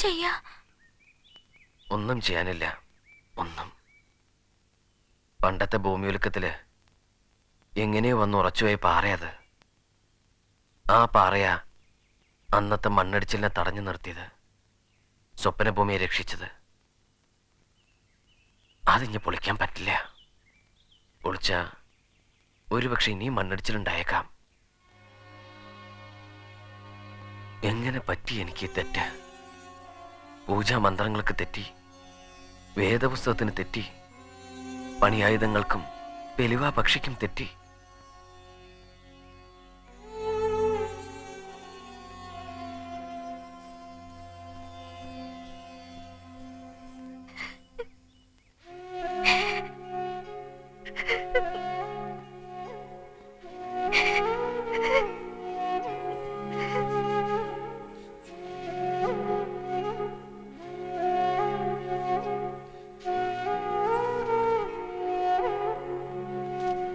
ചെയ്യാ? ഒന്നും ചെയ്യാനില്ല, ഒന്നും. പണ്ടത്തെ ഭൂമിയൊലുക്കത്തില് എങ്ങനെയോ വന്ന് ഉറച്ചുപോയ പാറയത്. ആ പാറയാ അന്നത്തെ മണ്ണടിച്ചിലിനെ തടഞ്ഞു നിർത്തിയത്, സ്വപ്നഭൂമിയെ രക്ഷിച്ചത്. അതിഞ്ഞ് പൊളിക്കാൻ പറ്റില്ല. പൊളിച്ച ഒരുപക്ഷെ ഇനിയും മണ്ണടിച്ചിലുണ്ടായേക്കാം. എങ്ങനെ പറ്റി എനിക്ക് തെറ്റ്? പൂജാ മന്ത്രങ്ങൾക്ക് തെറ്റി, വേദപുസ്തകത്തിന് തെറ്റി, പണിയായുധങ്ങൾക്കും പെലിവാ പക്ഷിക്കും തെറ്റി.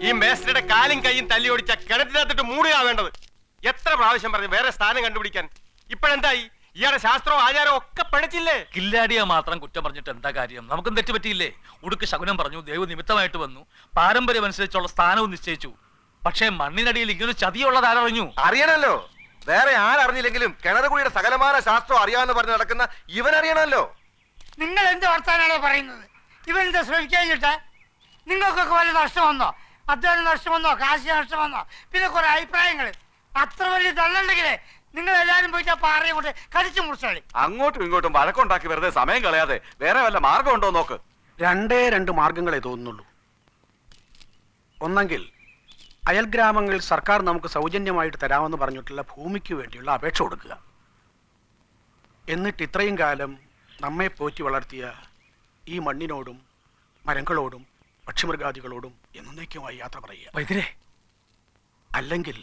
ഈ മേസ്ത്രിയുടെ കാലും കൈയും തല്ലി ഓടിച്ച കിണറ്റിനകത്തിട്ട് മൂടുക വേണ്ടത്. എത്ര പ്രാവശ്യം പറഞ്ഞു വേറെ സ്ഥാനം കണ്ടുപിടിക്കാൻ. ഇപ്പോഴെന്തായി? ഇയാളുടെ ശാസ്ത്രവും ആചാരവും ഒക്കെ പഠിച്ചില്ലേ? കില്ലാടിയെ മാത്രം കുറ്റം പറഞ്ഞിട്ട് എന്താ കാര്യം? നമുക്കും തെറ്റുപറ്റിയില്ലേ? ഉടുക്ക് ശകുനം പറഞ്ഞു, ദൈവ നിമിത്തമായിട്ട് വന്നു, പാരമ്പര്യം അനുസരിച്ചുള്ള സ്ഥാനവും നിശ്ചയിച്ചു. പക്ഷേ മണ്ണിനടിയിൽ ഇങ്ങനെ ചതിയുള്ളത് ആരറിഞ്ഞു? അറിയണല്ലോ. വേറെ ആരറിഞ്ഞില്ലെങ്കിലും കിണറുകുഴിയുടെ സകലമാന ശാസ്ത്രം അറിയാമെന്ന് പറഞ്ഞ് നടക്കുന്ന ഇവൻ അറിയണമല്ലോ. നിങ്ങൾ എന്ത് വർത്താനാണോ പറയുന്നത്? ഇവനെന്താ ശ്രമിക്കാഞ്ഞിട്ട്? നിങ്ങൾക്കൊക്കെ വല്ല നഷ്ടം വന്നോ? അധ്വാനം നഷ്ടം വന്നോ? കാശ് നഷ്ടം വന്നോ? പിന്നെ കുറെ അഭിപ്രായങ്ങൾ. അത്ര വലിയ തള്ളുണ്ടെങ്കിലേ നിങ്ങൾ എല്ലാരും പോയിട്ട് ആ പാറയും കൊണ്ട് കടിച്ചു മുറിച്ചാളി. അങ്ങോട്ടും ഇങ്ങോട്ടും വഴക്കുണ്ടാക്കി വെറുതെ സമയം കളയാതെ വേറെ വല്ല മാർഗം ഉണ്ടോ നോക്ക്. രണ്ട് മാർഗങ്ങളെ തോന്നുന്നുള്ളൂ. ഒന്നെങ്കിൽ അയൽ ഗ്രാമങ്ങളിൽ സർക്കാർ നമുക്ക് സൗജന്യമായിട്ട് തരാമെന്ന് പറഞ്ഞിട്ടുള്ള ഭൂമിക്ക് വേണ്ടിയുള്ള അപേക്ഷ കൊടുക്കുക. എന്നിട്ട് ഇത്രയും കാലം നമ്മെ പോറ്റി വളർത്തിയ ഈ മണ്ണിനോടും മരങ്ങളോടും പക്ഷിമൃഗാദികളോടും എന്നേക്കുമായി യാത്ര പറയുക. അല്ലെങ്കിൽ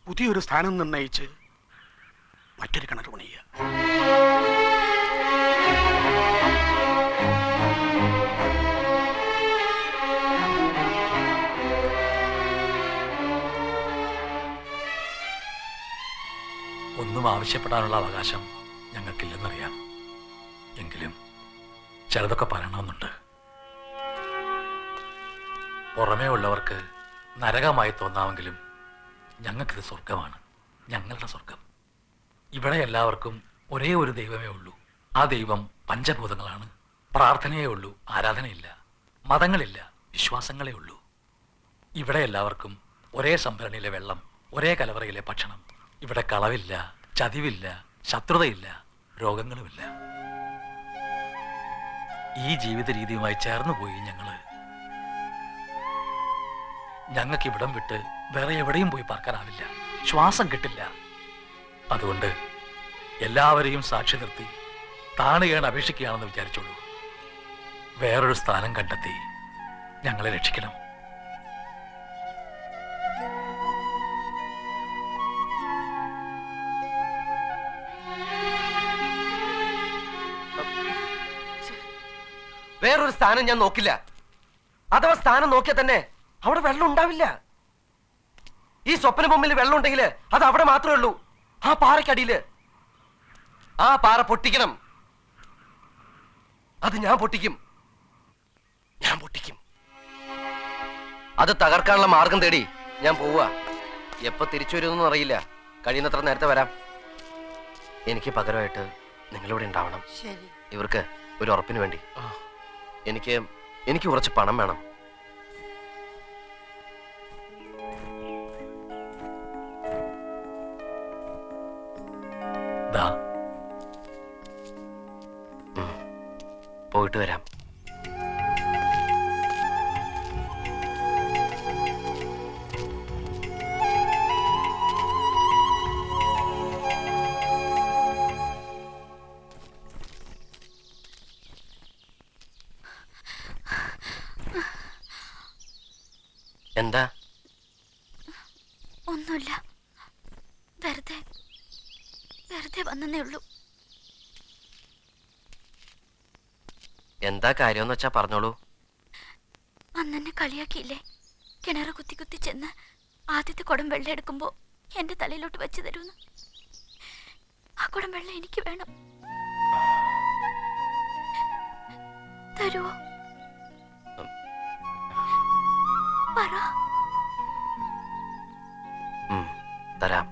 പുതിയൊരു സ്ഥാനം നിർണയിച്ച് മറ്റൊരു കിണർ പണിയുക. ഒന്നും ആവശ്യപ്പെടാനുള്ള അവകാശം ഞങ്ങൾക്കില്ലെന്നറിയാം. എങ്കിലും ചിലതൊക്കെ പറയണമെന്നുണ്ട്. പുറമേ ഉള്ളവർക്ക് നരകമായി തോന്നാമെങ്കിലും ഞങ്ങൾക്കിത് സ്വർഗമാണ്, ഞങ്ങളുടെ സ്വർഗം. ഇവിടെ എല്ലാവർക്കും ഒരേ ഒരു ദൈവമേ ഉള്ളൂ. ആ ദൈവം പഞ്ചഭൂതങ്ങളാണ്. പ്രാർത്ഥനയേ ഉള്ളൂ, ആരാധനയില്ല. മതങ്ങളില്ല, വിശ്വാസങ്ങളേ ഉള്ളൂ. ഇവിടെ എല്ലാവർക്കും ഒരേ സംഭരണിയിലെ വെള്ളം, ഒരേ കലവറയിലെ ഭക്ഷണം. ഇവിടെ കളവില്ല, ചതിവില്ല, ശത്രുതയില്ല, രോഗങ്ങളുമില്ല. ഈ ജീവിത രീതിയുമായി ചേർന്നുപോയി ഞങ്ങൾക്ക് ഇവിടം വിട്ട് വേറെ എവിടെയും പോയി പാർക്കാനാവില്ല. ശ്വാസം കിട്ടില്ല. അതുകൊണ്ട് എല്ലാവരെയും സാക്ഷി നിർത്തി താണുകയാണ് അപേക്ഷിക്കുകയാണെന്ന് വിചാരിച്ചോളൂ. വേറൊരു സ്ഥാനം കണ്ടെത്തി ഞങ്ങളെ രക്ഷിക്കണം. വേറൊരു സ്ഥാനം ഞാൻ നോക്കില്ല. അഥവാ സ്ഥാനം നോക്കിയാൽ തന്നെ അവിടെ വെള്ളം ഉണ്ടാവില്ല. ഈ സ്വപ്ന ബൊമ്മിൽ വെള്ളം ഉണ്ടെങ്കിൽ അത് അവിടെ മാത്രമേ ഉള്ളൂ, ആ പാറയ്ക്കടിയില്. ആ പാറ പൊട്ടിക്കണം. അത് ഞാൻ പൊട്ടിക്കും. അത് തകർക്കാനുള്ള മാർഗം തേടി ഞാൻ പോവുക. എപ്പോ തിരിച്ചു വരുമെന്നൊന്നും അറിയില്ല. കഴിയുന്നത്ര നേരത്തെ വരാം. എനിക്ക് പകരമായിട്ട് നിങ്ങളിവിടെ ഉണ്ടാവണം. ഇവർക്ക് ഒരു ഉറപ്പിന് വേണ്ടി. എനിക്ക് കുറച്ച് പണം വേണം. പോയിട്ട് വരാം. എന്താ? ഒന്നുമില്ല, വെറുതെ വന്നേ ഉള്ളൂ. എന്താ കാര്യമെന്ന് വെച്ചാ പറഞ്ഞോളൂ. അന്നെന്നെ കളിയാക്കിയില്ലേ? കിണറ് കുത്തി ചെന്ന് ആദ്യത്തെ കുടം വെള്ളം എടുക്കുമ്പോ എന്റെ തലയിലോട്ട് വെച്ച് തരുമെന്ന്. ആ കുടം വെള്ളം എനിക്ക് വേണം. തരുവോ? പറ. തരാം.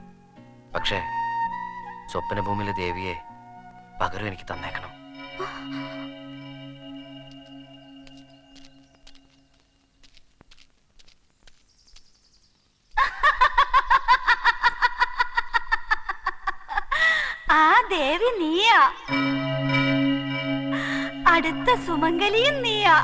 പക്ഷേ സ്വപ്നഭൂമിയിലെ ദേവിയെ പകരം എനിക്ക് തന്നേക്കണം. ആ ദേവി നീയാ, അടുത്ത സുമംഗലിയും നീയാ.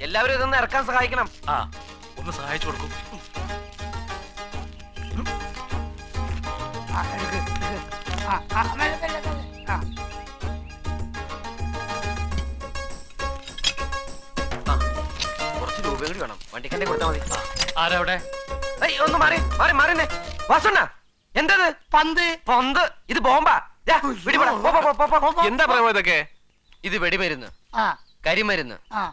എല്ലാവരും ഇതൊന്ന് ഇറക്കാൻ സഹായിക്കണം. ആ ഒന്ന് സഹായിച്ചു കൊടുക്കും. മെല്ലെ, മെല്ലെ, മെല്ലെ. കുറച്ച് രൂപ കൂടി വേണം. വണ്ടിക്കന്നെ കൊടുത്താൽ മതി. ആരവിടെ? ഒന്ന് മാറി മാറി മാറിന്നെ. വാസുണ്ണ, എന്തത്? പന്ത്. പൊന്ത്. ഇത് ബോംബാ. ദാ, പിടിപെടാ. പോ, പോ, പോ, പോ, പോ. എന്താ പ്രേമം ഇതൊക്കെ? ഇത് വെടിമരുന്ന്, ആ കരിമരുന്ന്, ആ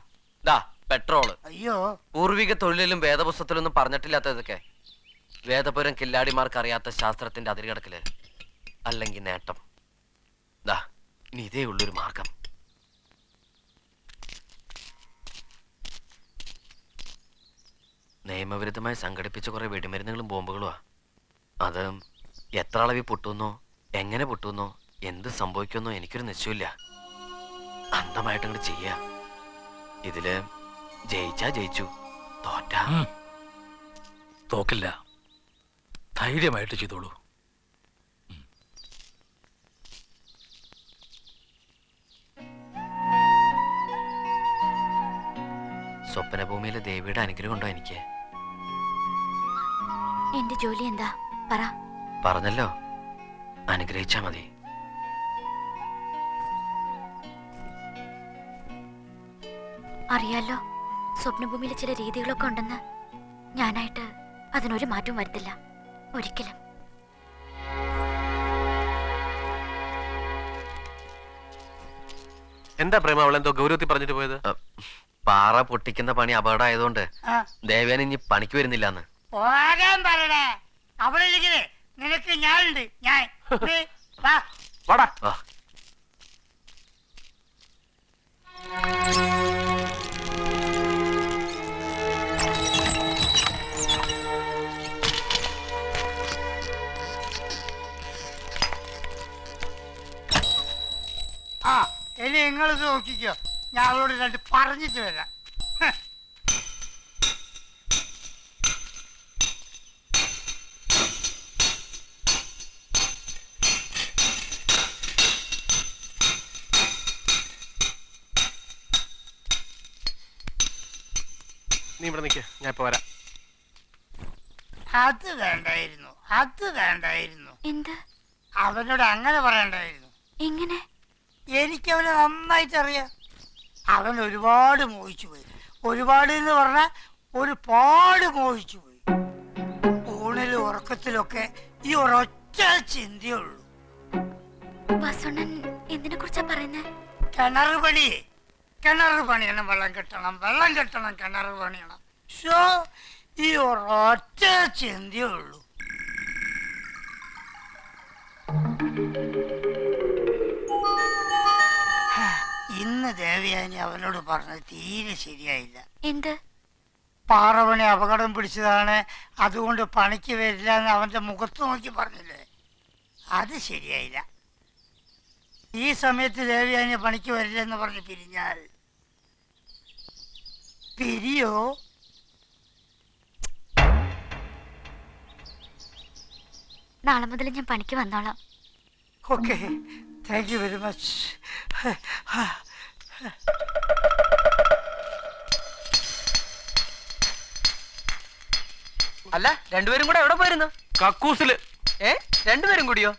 ദാ പെട്രോള്. അയ്യോ, പൂർവിക തൊഴിലിലും വേദപുസ്തകത്തിലൊന്നും പറഞ്ഞിട്ടില്ലാത്ത ഇതൊക്കെ. വേദപുരം കില്ലാടിമാർക്ക് അറിയാത്ത ശാസ്ത്രത്തിന്റെ അതിരുകടക്കില് അല്ലെങ്കിൽ നേട്ടം. ദാ, ഇനി ഇതേ ഉള്ളൊരു മാർഗം. നിയമവിരുദ്ധമായി സംഘടിപ്പിച്ച കുറെ വെടിമരുന്നുകളും ബോംബുകളുമാ. അത് എത്ര അളവിൽ പൊട്ടുന്നോ, എങ്ങനെ പൊട്ടുന്നോ, എന്ത് സംഭവിക്കുന്നോ എനിക്കൊരു നിശ്ചയമില്ല. അന്ധമായിട്ട് അങ്ങോട്ട് ചെയ്യാ. ഇതില് ജയിച്ചാ ജയിച്ചു, തോറ്റാ തോക്കില്ല. ധൈര്യമായിട്ട് ചെയ്തോളൂ. സ്വപ്നഭൂമിയിലെ ദേവിയുടെ അനുഗ്രഹം ഉണ്ടോ എനിക്ക്? എന്റെ ജോലി എന്താ പറ. പറഞ്ഞല്ലോ, അനുഗ്രഹിച്ചാ മതി. അറിയാലോ, സ്വപ്നഭൂമിയിലെ ചില രീതികളൊക്കെ ഉണ്ടെന്ന്. ഞാനായിട്ട് അതിനൊരു മാറ്റവും വരുത്തില്ല, ഒരിക്കലും. എന്താ പ്രേമ അവളെന്തോ ഗൗരവത്തിൽ പറഞ്ഞിട്ട് പോയത്? പാറ പൊട്ടിക്കുന്ന പണി അപകടമായതുകൊണ്ട് ആ ദേവേന ഇനി പണിക്ക് വരുന്നില്ലാന്ന്. പോകാൻ പറയണേ. അവിടെ ഇരിക്കണേ, നിനക്ക് ഞാനുണ്ട്. ഞാൻ നീ വാ. വാടാ. ആ, ആ ഇനി നിങ്ങളിത് നോക്കിക്കോ, ഞാൻ അവളോട് രണ്ട് പറഞ്ഞിട്ട് വരാം. ഹ്. നീ ഇവിടെ നിൽക്ക്, ഞാൻ ഇപ്പൊ വരാം. അത് വേണ്ടായിരുന്നു, അത് വേണ്ടായിരുന്നു. എന്ത്? അവനോട് അങ്ങനെ പറയണ്ടായിരുന്നു. എങ്ങനെ? എനിക്ക് അവനെ നന്നായിട്ട് അറിയാം. അവൻ ഒരുപാട് മോഹിച്ചു പോയി. ഒരുപാട് എന്ന് പറഞ്ഞാൽ ഒരുപാട് മോഹിച്ചു പോയി. ഊണിലും ഉറക്കത്തിലൊക്കെ ഈ ഒരൊറ്റ ചിന്തയുള്ളൂ. വാസുണ്ണൻ എന്തിനെ കുറിച്ചാ പറയുന്നേ? കിണർ പണി, കിണർ പണിയണം, വെള്ളം കെട്ടണം, വെള്ളം കെട്ടണം, കിണർ പണിയണം. ഷോ ഈ ഒരൊറ്റ ചിന്തയുള്ളൂ. ഇന്ന് ദേവയാനി അവനോട് പറഞ്ഞത് തീരെ ശരിയായില്ല. എന്ത്? പാറവണി അപകടം പിടിച്ചതാണ്, അതുകൊണ്ട് പണിക്ക് വരില്ല എന്ന് അവന്റെ മുഖത്ത് നോക്കി പറഞ്ഞില്ലേ, അത് ശരിയായില്ല. ഈ സമയത്ത് ദേവയാനി പണിക്ക് വരില്ല എന്ന് പറഞ്ഞ് പിരിഞ്ഞാൽ പിരിയോ? നാളെ മുതൽ ഞാൻ പണിക്ക് വന്നോളാം. Okay, thank you very much. അല്ല, രണ്ടുപേരും കൂടെ എവിടെ പോയിരുന്നു? കക്കൂസില്. രണ്ടുപേരും കൂടിയോ?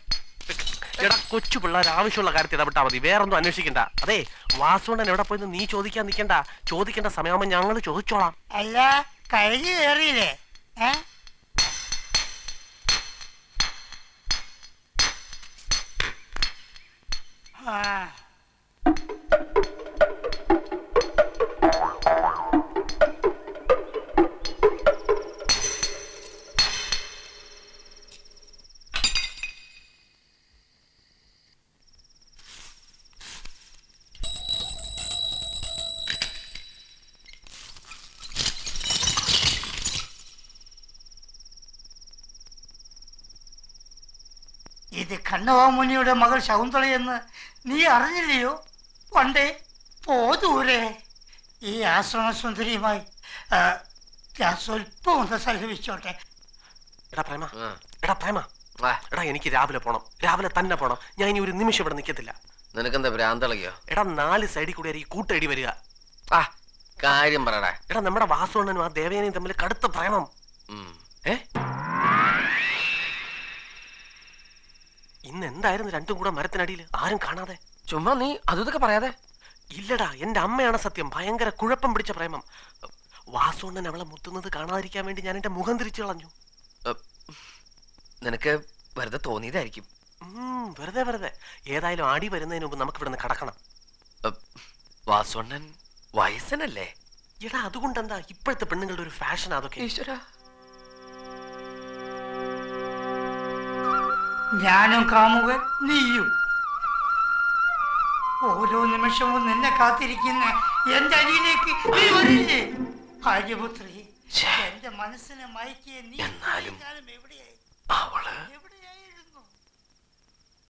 എടാ, കൊച്ചു പിള്ളേർ ആവശ്യമുള്ള കാര്യത്തിൽ ഇടപെട്ടാ മതി, വേറൊന്നും അന്വേഷിക്കണ്ട. അതെ, വാസുണ്ണൻ എവിടെ പോയെന്ന് നീ ചോദിക്കാൻ നിൽക്കണ്ട. ചോദിക്കേണ്ട സമയമാകുമ്പോ ഞങ്ങൾ ചോദിച്ചോളാം. അല്ല, കഴിഞ്ഞ് കയറിയില്ലേ? ഇത് കണ്ണവാമുനിയുടെ മകൾ ശകുന്തളയെന്ന് നീ അറിഞ്ഞില്ലയോ? പണ്ടേ പോതൂരെ ഈ ആശ്രമസുന്ദരിയുമായി ഞാൻ സ്വല്പം ഒന്ന് സല്ലപിച്ചോട്ടെ. എടാ പ്രേമ, ആ. എടാ പ്രേമ, ആ, എടാ എനിക്ക് രാവിലെ പോണം, രാവിലെ തന്നെ പോണം. ഞാൻ ഇനി ഒരു നിമിഷം ഇവിടെ നിൽക്കത്തില്ല. നിനക്കെന്താ ഭ്രാന്തളകിയോ? എടാ 4 സൈഡിൽ കൂടി ഈ കൂട്ടടി വരിക. ആ കാര്യം പറയടാ. എടാ നമ്മുടെ വാസുണ്ണനും ആ ദേവയാനയും തമ്മിൽ കടുത്ത പ്രേമം. ഉം. ഇന്ന് എന്തായിരുന്നു രണ്ടും കൂടെ മരത്തിനടിയിൽ ആരും കാണാതെ? ചുമ്മാ നീ അതൊക്കെ പറയാതെ. ഇല്ലടാ, എന്റെ അമ്മയാണ് സത്യം. ഭയങ്കര കുഴപ്പം പിടിച്ച പ്രേമം. വാസുണ്ണൻ അവളെ മുത്തുന്നത് കാണാതിരിക്കാൻ വേണ്ടി ഞാൻ എന്റെ മുഖം തിരിച്ചു കളഞ്ഞു. നിനക്ക് വെറുതെ തോന്നിയതായിരിക്കും. വെറുതെ വെറുതെ. ഏതായാലും ആടി വരുന്നതിന് മുമ്പ് നമുക്ക് ഇവിടുന്ന് കടക്കണം. വാസുണ്ണൻ വയസ്സനല്ലേ? എടാ അതുകൊണ്ടെന്താ, ഇപ്പോഴത്തെ പെണ്ണുങ്ങളുടെ ഒരു ഫാഷൻ അതൊക്കെ. ഈശ്വര, ഞാനും കാമുകൻ, നീയും. ഓരോ നിമിഷവും നിന്നെ കാത്തിരിക്കുന്ന എന്റെ അരിയിലേക്ക് നീ വരില്ലേ? ആര്യപുത്രി, എന്റെ മനസ്സിനെ മയക്കിയ നീ എന്നാലും എവിടെയായി? അവള് എവിടെ?